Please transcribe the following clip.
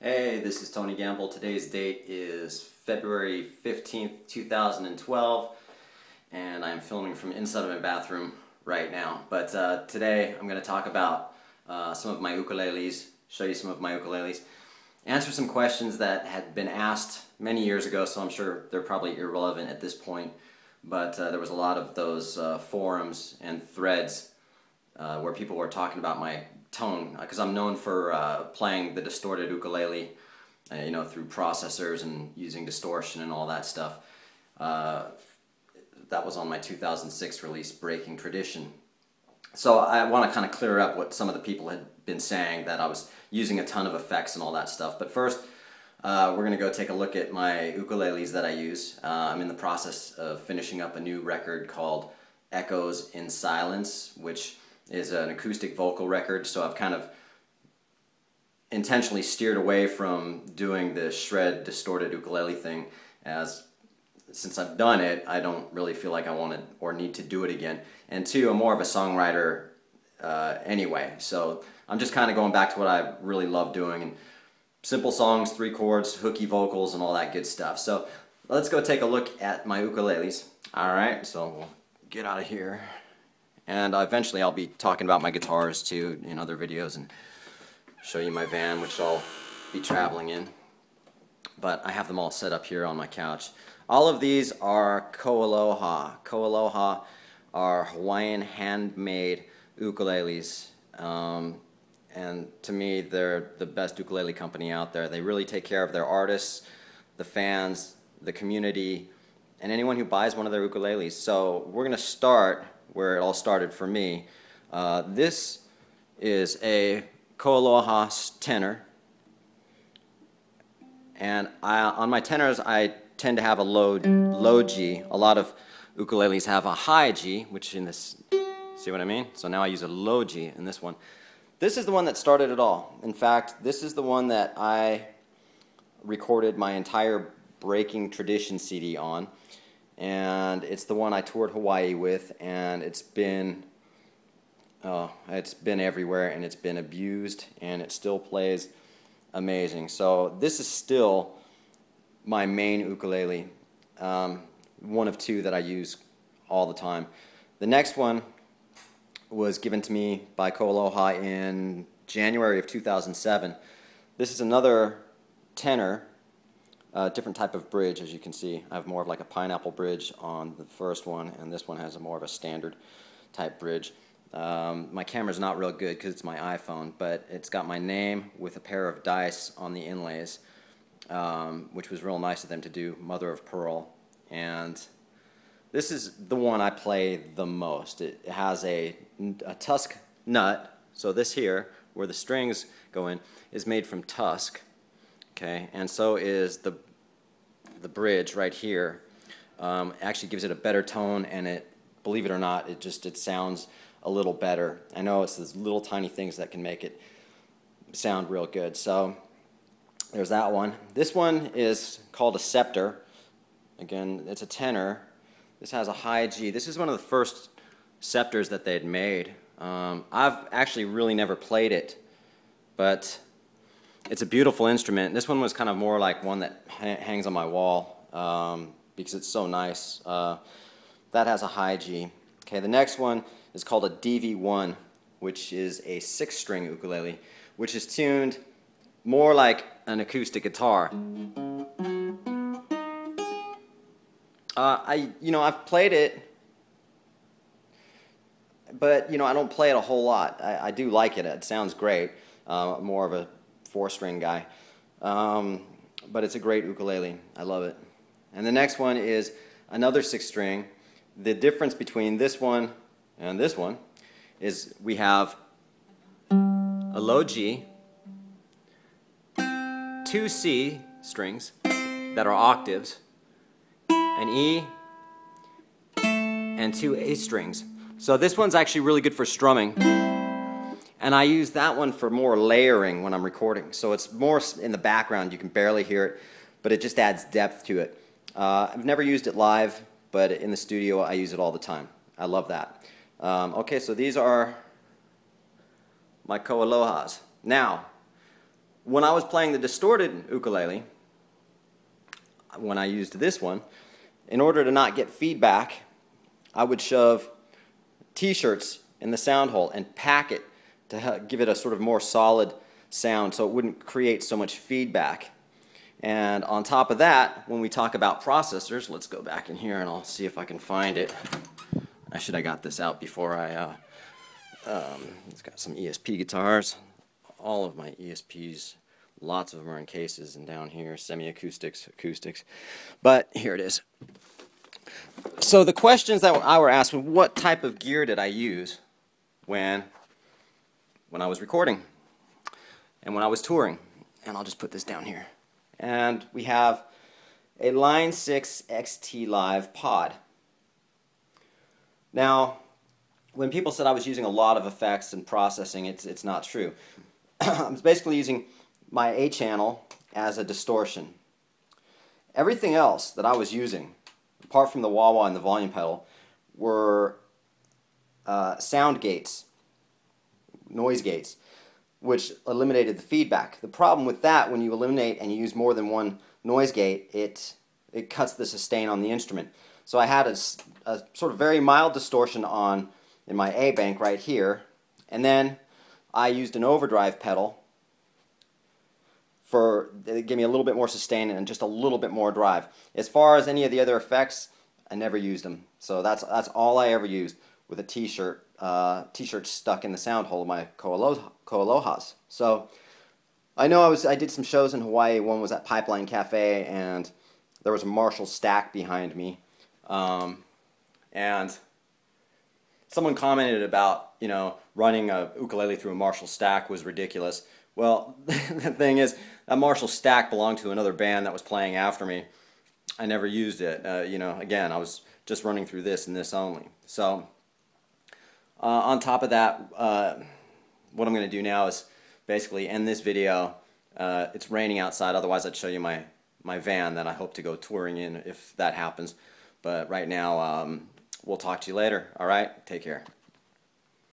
Hey, this is Tony Gamble. Today's date is February 15th, 2012, and I'm filming from inside of my bathroom right now. But today I'm going to talk about some of my ukuleles, show you some of my ukuleles, answer some questions that had been asked many years ago, so I'm sure they're probably irrelevant at this point. But there was a lot of those forums and threads where people were talking about my tone, because I'm known for playing the distorted ukulele, through processors and using distortion and all that stuff. That was on my 2006 release, Breaking Tradition. So I want to kind of clear up what some of the people had been saying, that I was using a ton of effects and all that stuff. But first, we're going to go take a look at my ukuleles that I use. I'm in the process of finishing up a new record called Echoes in Silence, which is an acoustic vocal record, so I've kind of intentionally steered away from doing the shred distorted ukulele thing, as since I've done it, I don't really feel like I want to or need to do it again. And two, I'm more of a songwriter anyway, so I'm just kind of going back to what I really love doing, and simple songs, 3 chords, hooky vocals, and all that good stuff. So let's go take a look at my ukuleles. Alright, so we'll get out of here. And eventually I'll be talking about my guitars too in other videos, and show you my van, which I'll be traveling in. But I have them all set up here on my couch. All of these are KoAloha. KoAloha are Hawaiian handmade ukuleles. And to me, they're the best ukulele company out there. They really take care of their artists, the fans, the community, and anyone who buys one of their ukuleles. So we're going to start where it all started for me. This is a KoAloha tenor, and on my tenors I tend to have a low G. A lot of ukuleles have a high G, which in this, see what I mean? So now I use a low G in this one. This is the one that started it all. In fact, this is the one that I recorded my entire Breaking Tradition CD on. And it's the one I toured Hawaii with, and it's been everywhere, and it's been abused, and it still plays amazing. So this is still my main ukulele, one of 2 that I use all the time. The next one was given to me by KoAloha in January of 2007. This is another tenor. Different type of bridge, as you can see. I have more of like a pineapple bridge on the first one, and this one has a more of a standard type bridge. My camera's not real good because it's my iPhone, but it's got my name with a pair of dice on the inlays, which was real nice of them to do, mother of pearl. And this is the one I play the most. It has a tusk nut, so this here, where the strings go in, is made from tusk. Okay, and so is the bridge right here. Actually gives it a better tone, and it, believe it or not, it sounds a little better. I know it's those little tiny things that can make it sound real good. So there's that one. This one is called a scepter. Again, it's a tenor. This has a high G. This is one of the first scepters that they had made. I've actually really never played it, but it's a beautiful instrument. This one was kind of more like one that hangs on my wall because it's so nice. That has a high G. Okay, the next one is called a DV1, which is a 6-string ukulele, which is tuned more like an acoustic guitar. I've played it, but I don't play it a whole lot. I do like it. It sounds great. More of a 4-string guy, but it's a great ukulele. I love it. And the next one is another 6-string. The difference between this one and this one is we have a low G, 2 C strings that are octaves, an E, and 2 A strings. So this one's actually really good for strumming. And I use that one for more layering when I'm recording. So it's more in the background. You can barely hear it, but it just adds depth to it. I've never used it live, but in the studio I use it all the time. I love that. Okay, so these are my KoAlohas. Now, when I was playing the distorted ukulele, when I used this one, in order to not get feedback, I would shove T-shirts in the sound hole and pack it to give it a sort of more solid sound so it wouldn't create so much feedback. And on top of that, when we talk about processors, let's go back in here and I'll see if I can find it. I should have got this out before it's got some ESP guitars. All of my ESPs, lots of them are in cases, and down here, semi-acoustics, acoustics. But here it is. So the questions that I were asked were, what type of gear did I use when I was recording and when I was touring? And I'll just put this down here. And we have a Line 6 XT Live pod. Now, when people said I was using a lot of effects and processing, it's not true. I'm basically using my A channel as a distortion. Everything else that I was using, apart from the wah-wah and the volume pedal, were sound gates, noise gates, which eliminated the feedback. The problem with that, when you eliminate and you use more than one noise gate, it cuts the sustain on the instrument. So I had a sort of very mild distortion in my A bank right here, and then I used an overdrive pedal it gave me a little bit more sustain and just a little bit more drive. As far as any of the other effects, I never used them. So that's all I ever used with a T-shirt stuck in the sound hole of my KoAlohas. So I know I did some shows in Hawaii. One was at Pipeline Cafe, and there was a Marshall stack behind me. And someone commented about, running a ukulele through a Marshall stack was ridiculous. Well, the thing is, that Marshall stack belonged to another band that was playing after me. I never used it. Again, I was just running through this and this only. So, on top of that, what I'm going to do now is basically end this video. It's raining outside, otherwise I'd show you my van that I hope to go touring in if that happens. But right now, we'll talk to you later. All right? Take care.